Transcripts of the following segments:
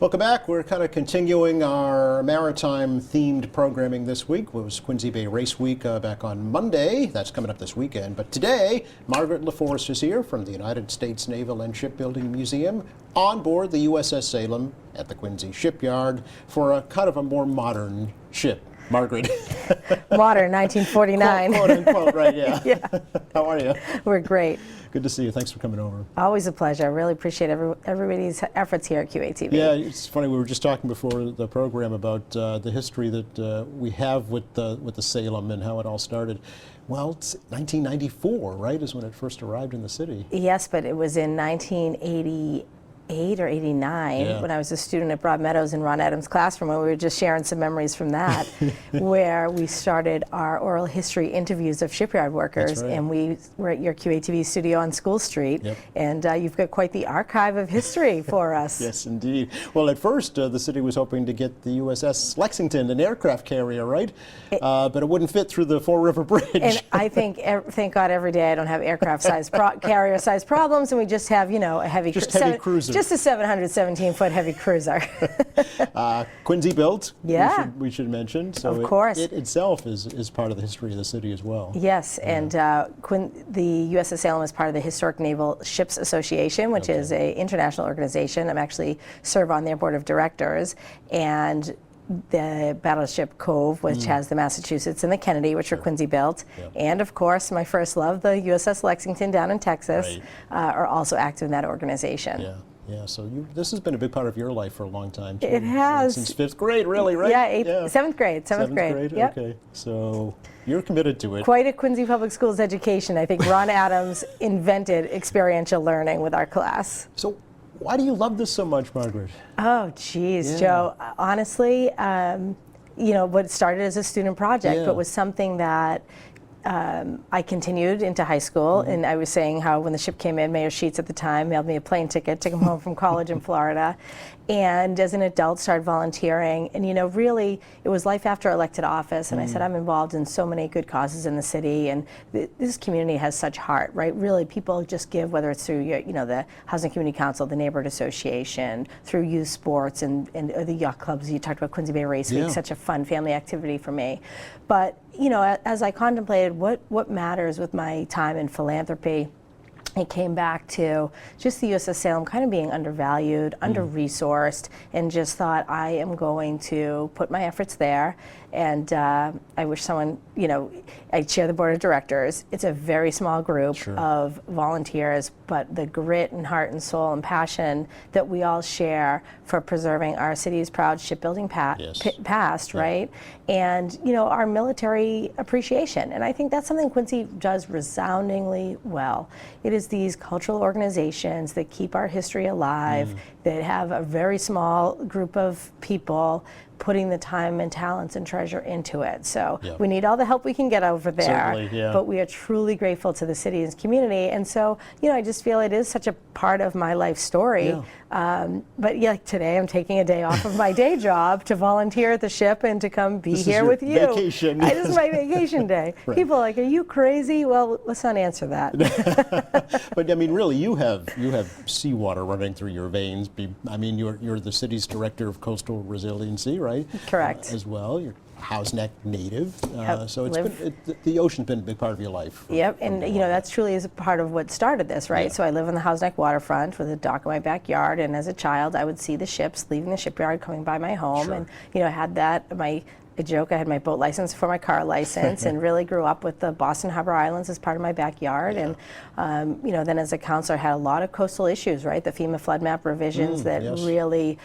Welcome back. We're kind of continuing our maritime-themed programming this week. It was Quincy Bay Race Week back on Monday. That's coming up this weekend. But today, Margaret LaForce is here from the United States Naval and Shipbuilding Museum on board the USS Salem at the Quincy Shipyard for a kind of a more modern ship. Margaret. Modern, 1949. Quote unquote, right, yeah. Yeah. How are you? We're great. Good to see you. Thanks for coming over. Always a pleasure. I really appreciate everybody's efforts here at QATV. Yeah, it's funny. We were just talking before the program about the history that we have with the Salem and how it all started. Well, it's 1994, right, is when it first arrived in the city. Yes, but it was in 1988 or 89 when I was a student at Broadmeadows in Ron Adams' classroom, and we were just sharing some memories from that, where we started our oral history interviews of shipyard workers. That's right. And we were at your QATV studio on School Street. Yep. And you've got quite the archive of history for us. Yes, indeed. Well, at first, the city was hoping to get the USS Lexington, an aircraft carrier, right? But it wouldn't fit through the Fall River Bridge. And I think, thank God, every day I don't have aircraft-sized carrier-sized problems, and we just have, you know, a heavy cruiser. Just a 717-foot heavy cruiser. Quincy built. Yeah. We should mention. So of course. It itself is part of the history of the city as well. Yes, and the USS Salem is part of the Historic Naval Ships Association, which is an international organization. I'm actually serve on their board of directors, and the Battleship Cove, which has the Massachusetts and the Kennedy, which are Quincy built, and of course my first love, the USS Lexington down in Texas, are also active in that organization. Yeah. Yeah, so this has been a big part of your life for a long time, too. It has. Since 5th grade, really, right? Yeah, 7th grade. 7th grade. Yep. Okay. So you're committed to it. Quite a Quincy Public Schools education. I think Ron Adams invented experiential learning with our class. So why do you love this so much, Margaret? Oh, geez, Joe. Honestly, you know, what started as a student project, but was something that I continued into high school, and I was saying how when the ship came in, Mayor Sheets at the time mailed me a plane ticket to come home from college in Florida, and as an adult started volunteering, and you know, really it was life after elected office, and I said I'm involved in so many good causes in the city, and this community has such heart, right? Really, people just give, whether it's through you know, the Housing Community Council, the Neighborhood Association, through youth sports and the yacht clubs. You talked about Quincy Bay Race Week, such a fun family activity for me. But you know, as I contemplated what matters with my time in philanthropy, it came back to just the USS Salem kind of being undervalued, under-resourced, and just thought I am going to put my efforts there. And I wish someone, you know, I chair the board of directors. It's a very small group of volunteers, but the grit and heart and soul and passion that we all share for preserving our city's proud shipbuilding past, right? And, you know, our military appreciation. And I think that's something Quincy does resoundingly well. It is these cultural organizations that keep our history alive, that have a very small group of people putting the time and talents and treasure into it. So we need all the help we can get over there, but we are truly grateful to the city and community. And so, you know, I just feel it is such a part of my life story. But yeah, today I'm taking a day off of my day job to volunteer at the ship and to come be here with you. Vacation. This is my vacation day. People are like, are you crazy? Well, let's not answer that. But I mean, really, you have seawater running through your veins. I mean, you're the city's director of coastal resiliency, right? Correct. As well, you're Housneck native, so the ocean's been a big part of your life. Yep, and you know, that's truly is a part of what started this, right? So I live on the Housneck waterfront with a dock in my backyard, and as a child, I would see the ships leaving the shipyard, coming by my home, and you know, I had that I had my boat license for my car license, and really grew up with the Boston Harbor Islands as part of my backyard. And you know, then as a counselor, I had a lot of coastal issues, right? The FEMA flood map revisions that really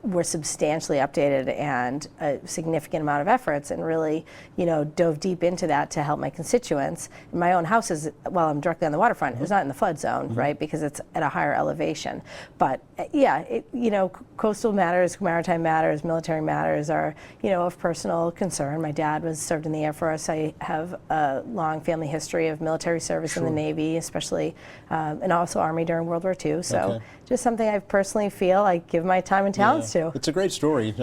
were substantially updated, and a significant amount of efforts, and really, you know, dove deep into that to help my constituents. My own house is, while I'm directly on the waterfront, is not in the flood zone, right, because it's at a higher elevation. But yeah, you know, coastal matters, maritime matters, military matters are, you know, of personal concern. My dad served in the Air Force. I have a long family history of military service in the Navy, especially, and also Army during World War II. So just something I personally feel I give my time and talents to. It's a great story,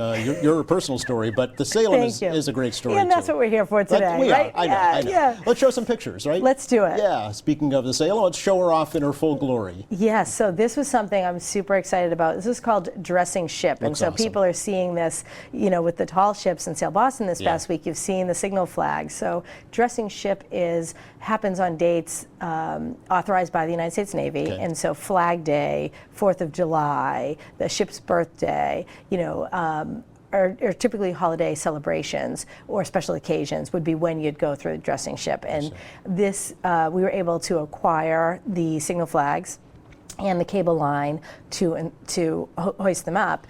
your personal story, but the Salem is a great story, and that's too. what we're here for today, right? I know. Yeah. Let's show some pictures, right? Let's do it. Yeah, speaking of the Salem, let's show her off in her full glory. Yes, so this was something I'm super excited about. This is called Dressing Ship. And Looks so awesome. people are seeing this, with the tall ships in Sail Boston this past week. You've seen the signal flag. So Dressing Ship happens on dates authorized by the United States Navy. Okay. And so Flag Day, 4th of July, the ship's birthday, are typically holiday celebrations or special occasions would be when you'd go through the Dressing Ship. And this, we were able to acquire the signal flags and the cable line to hoist them up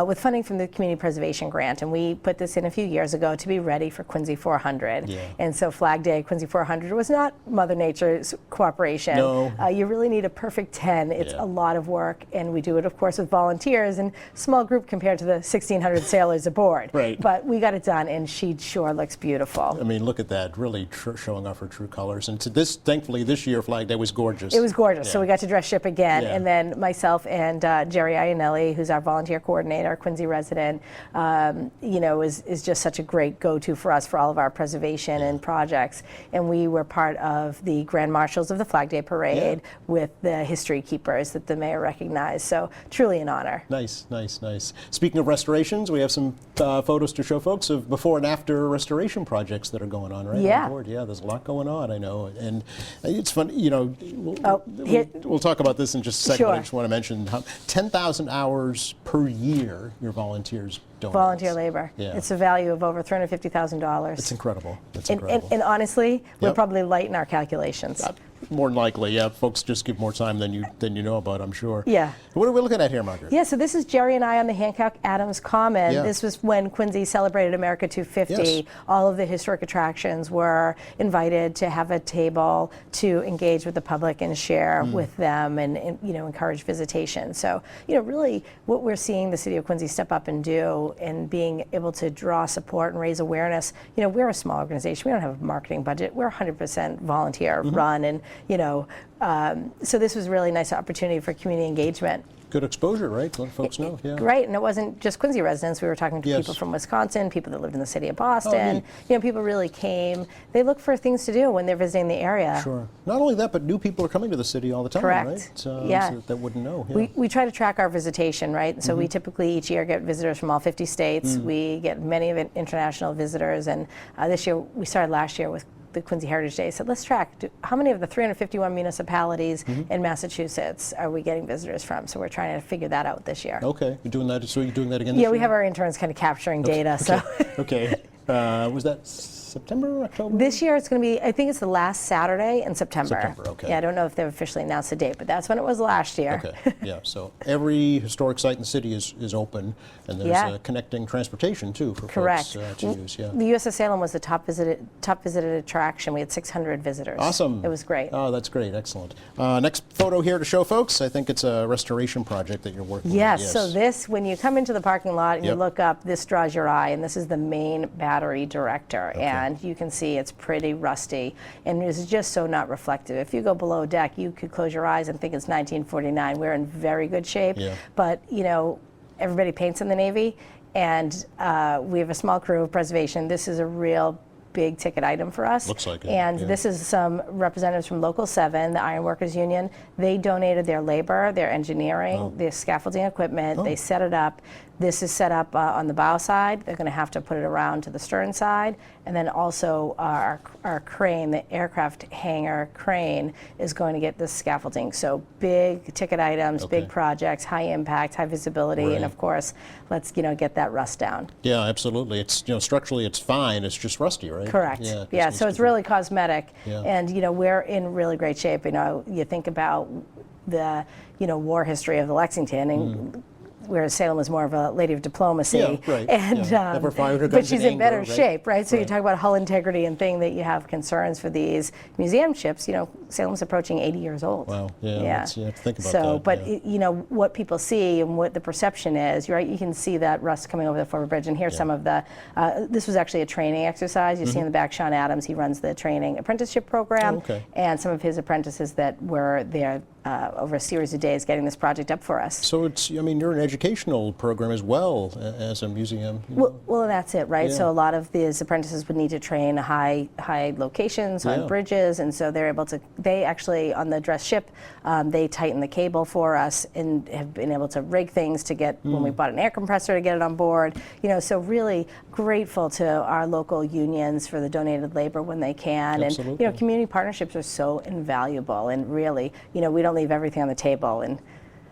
with funding from the Community Preservation Grant. And we put this in a few years ago to be ready for Quincy 400. Yeah. And so Flag Day, Quincy 400 was not Mother Nature's cooperation. No. You really need a perfect 10. It's a lot of work, and we do it, of course, with volunteers and small group compared to the 1,600 sailors aboard. Right. But we got it done, and she sure looks beautiful. I mean, look at that, really showing off her true colors. And thankfully, this year, Flag Day was gorgeous. It was gorgeous. Yeah. So we got to dress ship again. Yeah. And then myself and Jerry Iannelli, who's our volunteer coordinator, Quincy resident, is just such a great go-to for us for all of our preservation and projects. And we were part of the Grand Marshals of the Flag Day Parade with the history keepers that the mayor recognized. So truly an honor. Nice, nice, nice. Speaking of restorations, we have some photos to show folks of before and after restoration projects that are going on, right? Yeah. On board. Yeah, there's a lot going on, I know. And it's fun, we'll talk about this in just a second. Sure. I just want to mention how 10,000 hours per year your volunteers donate. Volunteer labor. Yeah. It's a value of over $350,000. It's incredible. It's and, incredible. and honestly, we're Yep. probably light in our calculations. More than likely, yeah. Folks just give more time than you know about, I'm sure. Yeah. What are we looking at here, Margaret? Yeah, so this is Jerry and I on the Hancock Adams Common. Yeah. This was when Quincy celebrated America 250. Yes. All of the historic attractions were invited to have a table to engage with the public and share with them and encourage visitation. So, really what we're seeing the city of Quincy step up and do and being able to draw support and raise awareness. We're a small organization. We don't have a marketing budget. We're 100% volunteer run, and so this was a really nice opportunity for community engagement. Good exposure, right? Let folks know. Yeah. Right, and it wasn't just Quincy residents. We were talking to Yes. people from Wisconsin, people that lived in the city of Boston. People really came. They look for things to do when they're visiting the area. Sure. Not only that, but new people are coming to the city all the time, Correct. right? So that wouldn't know. Yeah. We try to track our visitation, right? So we typically each year get visitors from all 50 states. We get many of international visitors, and this year, we started last year with the Quincy Heritage Day. So let's track how many of the 351 municipalities in Massachusetts are we getting visitors from. So we're trying to figure that out this year. Okay, you're doing that. So you're doing that again this Yeah, year? we have our interns kind of capturing data. So Okay. Was that September, October? this year it's going to be, I think it's the last Saturday in September. September, okay. Yeah, I don't know if they've officially announced the date, but that's when it was last year. Okay, yeah, so every historic site in the city is open, and there's connecting transportation, too, for Correct. folks to use, yeah. The USS Salem was the top visited attraction. We had 600 visitors. Awesome. It was great. Oh, that's great, excellent. Next photo here to show folks, I think it's a restoration project that you're working Yes, on. so this, when you come into the parking lot and you Yep. look up, this draws your eye, and this is the main battery director. And you can see it's pretty rusty, and it's just so not reflective. If you go below deck, you could close your eyes and think it's 1949. We're in very good shape, Yeah. but everybody paints in the Navy, and we have a small crew of preservation. This is a real big ticket item for us. Looks like it, And yeah. this is some representatives from Local 7, the Iron Workers Union. They donated their labor, their engineering, their scaffolding equipment. They set it up. This is set up on the bow side. They're going to have to put it around to the stern side. And then also our crane, the aircraft hangar crane, is going to get this scaffolding. So big ticket items, big projects, high impact, high visibility, Right. and of course, let's get that rust down. Yeah, absolutely. It's structurally it's fine. It's just rusty, right? Correct. Yeah. Yeah. just So needs it's to be- really cosmetic, Yeah. and we're in really great shape. You think about the war history of the Lexington, and whereas Salem is more of a lady of diplomacy. Yeah, right. And Yeah. Never fired her but guns she's in in better anger, right? shape, right? So you Right. talk about hull integrity and thing that you have concerns for these museum ships. Salem's approaching 80 years old. Wow. Yeah. You have to think about So, that. but yeah. what people see and what the perception is, right? You can see that rust coming over the Forward Bridge, and here's some of the. This was actually a training exercise. You see in the back, Sean Adams. He runs the training apprenticeship program, Oh, okay. and some of his apprentices that were there over a series of days getting this project up for us. So it's, I mean, you're an educational program as well as a museum. Well, that's it, right? Yeah. So a lot of these apprentices would need to train high locations on bridges, and so they're able to. They actually on the dress ship, they tighten the cable for us and have been able to rig things to get when we bought an air compressor to get it on board. So really grateful to our local unions for the donated labor when they can, Absolutely. and community partnerships are so invaluable, and really, we don't leave everything on the table. And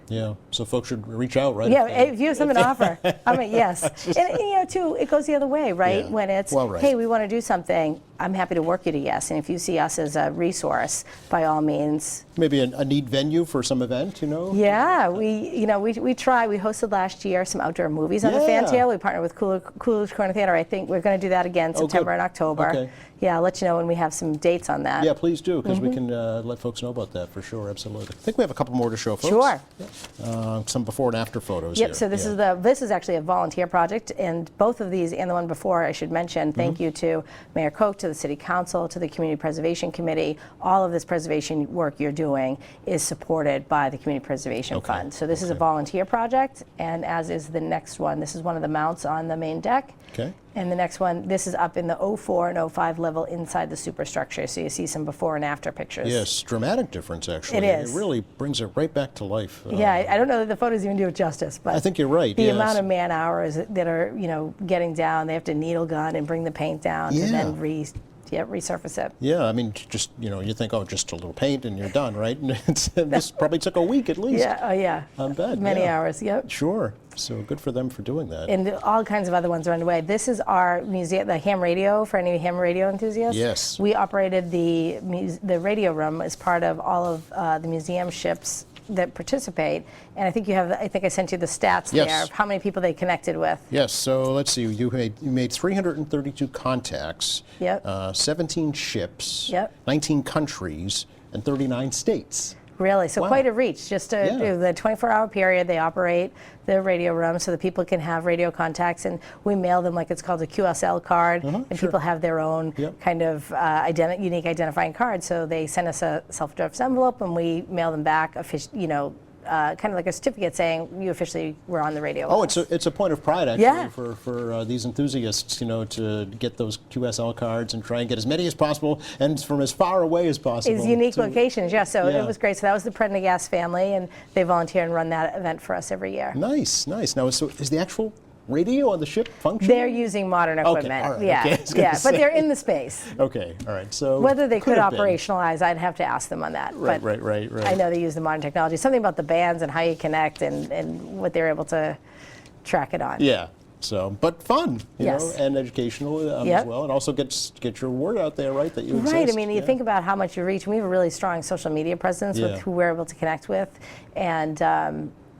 Yeah, so folks should reach out, right? yeah, if you have something to offer, I mean, yes. And too, it goes the other way, right? Yeah. When it's, Well, right. hey, we want to do something, I'm happy to work you to yes. And if you see us as a resource, by all means. Maybe a neat venue for some event, Yeah, we try. We hosted last year some outdoor movies on the Yeah. Fantail. We partnered with Coolidge Corner Theater. I think we're going to do that again September and October. Okay. Yeah, I'll let you know when we have some dates on that. Yeah, please do, because we can let folks know about that for sure, absolutely. I think we have a couple more to show folks. Sure. Some before and after photos Yep. here. So this is actually a volunteer project, and both of these and the one before I should mention. Thank you to Mayor Koch, to the City Council, to the Community Preservation Committee. All of this preservation work you're doing is supported by the Community Preservation Fund. So this is a volunteer project, and as is the next one. This is one of the mounts on the main deck. Okay. And the next one, this is up in the 04 and 05 level inside the superstructure. So you see some before and after pictures. Yes, dramatic difference, actually. It is. It really brings it right back to life. Yeah, I don't know that the photos even do it justice, but I think you're right, the yes. amount of man hours that are, getting down, they have to needle gun and bring the paint down to then resurface it. Yeah, I mean, just, you think, oh, just a little paint and you're done, right? And this probably took a week at least. Yeah, oh yeah. I bet, Many yeah. hours, yep. Sure. So good for them for doing that. And all kinds of other ones are underway. This is our museum, the ham radio, for any ham radio enthusiasts. Yes. We operated the radio room as part of all of the museum ships that participate. And I think I think I sent you the stats Yes. there of how many people they connected with. Yes, so let's see, you made 332 contacts, Yep. 17 ships, Yep. 19 countries, and 39 states. Really, so Wow. quite a reach. Just the 24-hour period, they operate the radio room so that people can have radio contacts, and we mail them like it's called a QSL card, and sure. people have their own kind of unique identifying card. So they send us a self-addressed envelope, and we mail them back, kind of like a certificate saying you officially were on the radio. Oh, with us. it's a point of pride, actually, Yeah. for these enthusiasts, to get those QSL cards and try and get as many as possible and from as far away as possible. It's unique locations, yeah. So Yeah. it was great. So that was the Prendergast family, and they volunteer and run that event for us every year. Nice, nice. Now, so is the actual radio on the ship functioning? They're using modern equipment. all right, Yeah, okay, I was gonna yeah, say. but they're in the space. Okay, all right. So Whether they could have been. operationalize, I'd have to ask them on that. Right, but right. I know they use the modern technology. Something about the bands and how you connect and what they're able to track it on. Yeah. So, but fun, Yes. and educational as Yep. well, and also get your word out there, right? That you exist. Right. I mean, you Yeah. think about how much you reach. We have a really strong social media presence with Yeah. who we're able to connect with, and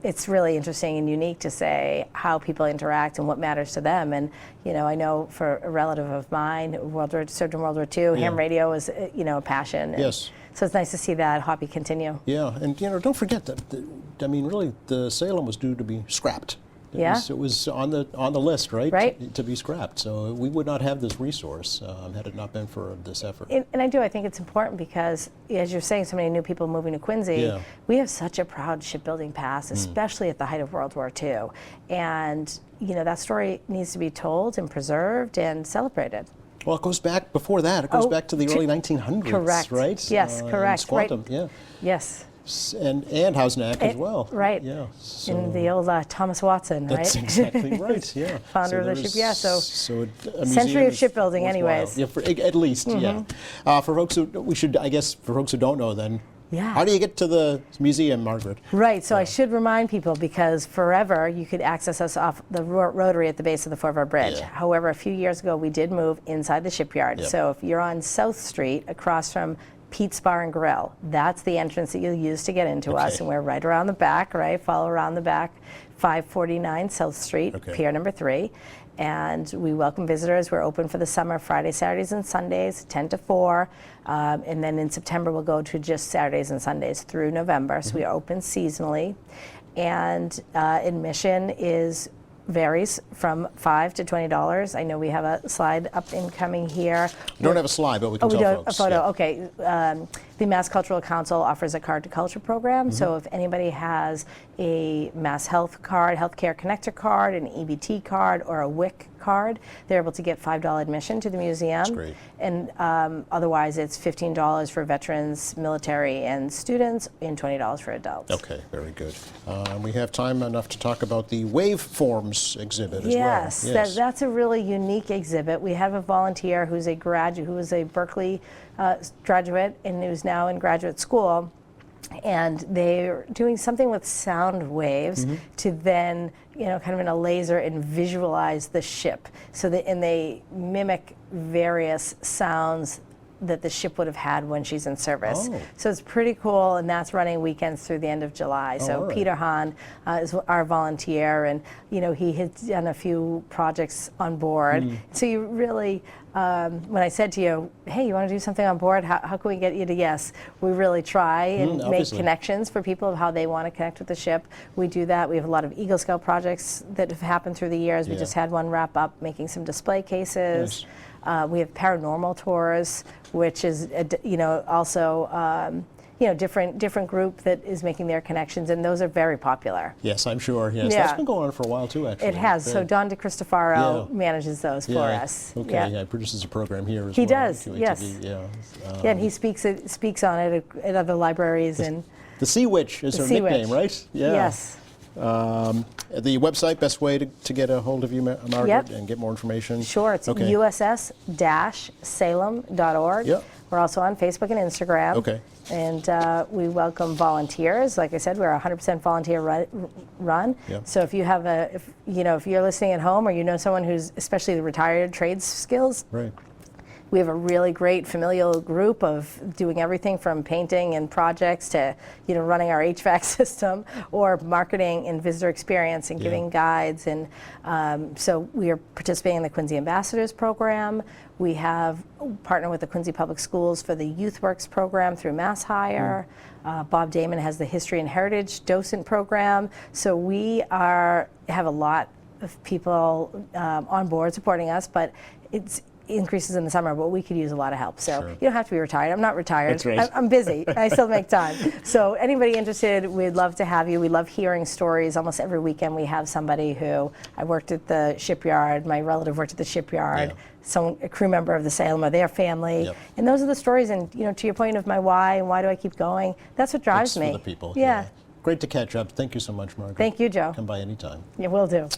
it's really interesting and unique to say how people interact and what matters to them. And I know for a relative of mine, served in World War II, ham radio was a passion. And Yes. So it's nice to see that hobby continue. Yeah, and don't forget that. Really, the Salem was due to be scrapped. It was on the list, right? Right. To be scrapped. So we would not have this resource had it not been for this effort. And I think it's important because, as you're saying, so many new people moving to Quincy, Yeah. we have such a proud shipbuilding past, especially at the height of World War II. And, that story needs to be told and preserved and celebrated. Well, it goes back before that. It goes back to the early 1900s, Correct. right? Yes, correct. Squantum, Right. yeah. Yes. And Hausnack as well. Right. Yeah. And the old Thomas Watson, right? That's exactly right. Yeah. Founder of the ship. Yeah. So a century museum of is shipbuilding, worthwhile. anyways. Yeah. At least. Yeah. For folks who for folks who don't know, then. Yeah. How do you get to the museum, Margaret? Right, so I should remind people because forever you could access us off the rotary at the base of the Fort River Bridge. Yeah. However, a few years ago we did move inside the shipyard. Yep. So if you're on South Street across from Pete's Bar and Grill, that's the entrance that you'll use to get into us. And we're right around the back, right? Follow around the back, 549 South Street, Pier number 3. And we welcome visitors. We're open for the summer, Friday, Saturdays, and Sundays, 10 to 4. And then in September, we'll go to just Saturdays and Sundays through November. So we are open seasonally. And admission varies from $5 to $20. I know we have a slide up incoming here. We don't have a slide, but we can We tell don't, folks. a photo, Yeah. okay. The Mass Cultural Council offers a Card to Culture program, so if anybody has a Mass Health card, Healthcare Connector card, an EBT card, or a WIC card, they're able to get $5 admission to the museum. That's great. And otherwise, it's $15 for veterans, military, and students, and $20 for adults. Okay, very good. We have time enough to talk about the Waveforms exhibit as Yes, well. Yes, that's a really unique exhibit. We have a volunteer who's a graduate, who was a Berkeley graduate and who's now in graduate school. And they're doing something with sound waves to then, kind of in a laser and visualize the ship. So they mimic various sounds that the ship would have had when she's in service. Oh. So it's pretty cool, and that's running weekends through the end of July. So all right. Peter Hahn is our volunteer, and he has done a few projects on board. So you really, when I said to you, hey, you want to do something on board? How can we get you to yes? We really try and make obviously. connections for people of how they want to connect with the ship. We do that. We have a lot of Eagle Scout projects that have happened through the years. We Yeah. just had one wrap up making some display cases. Nice. We have paranormal tours, which is also different group that is making their connections, and those are very popular. Yes, I'm sure. Yes, Yeah. that's been going on for a while too, actually. It has. So Very- Don DeCristofaro Yeah. manages those for us. Okay, Yeah. produces a program here as He well. does, QATV, yes. Yeah. Yeah, and he speaks on it at other libraries and The Sea Witch is The her Sea nickname, Witch. right? Yeah. yes. The website, best way to get a hold of you, Margaret, Yep. and get more information? Sure, it's Okay. uss-salem.org. Yep. We're also on Facebook and Instagram. Okay. And we welcome volunteers. Like I said, we're a 100% volunteer run. Yep. So if you have if you're listening at home, or you know someone who's especially the retired trades skills, Right. we have a really great familial group of doing everything from painting and projects to, running our HVAC system, or marketing and visitor experience and Yeah. giving guides. And so we are participating in the Quincy Ambassadors Program. We have partnered with the Quincy Public Schools for the YouthWorks program through Mass Hire. Bob Damon has the History and Heritage Docent Program. So we have a lot of people on board supporting us, but it's increases in the summer, but we could use a lot of help. So Sure. you don't have to be retired. I'm not retired. That's right. I'm busy. I still make time. So anybody interested, we'd love to have you. We love hearing stories. Almost every weekend we have somebody who, I worked at the shipyard, my relative worked at the shipyard, a crew member of the Salem or their family. Yep. And those are the stories. And to your point of my why and why do I keep going, that's what drives It's me. for the people. Yeah. Great to catch up. Thank you so much, Margaret. Thank you, Joe. Come by anytime. Yeah, will do.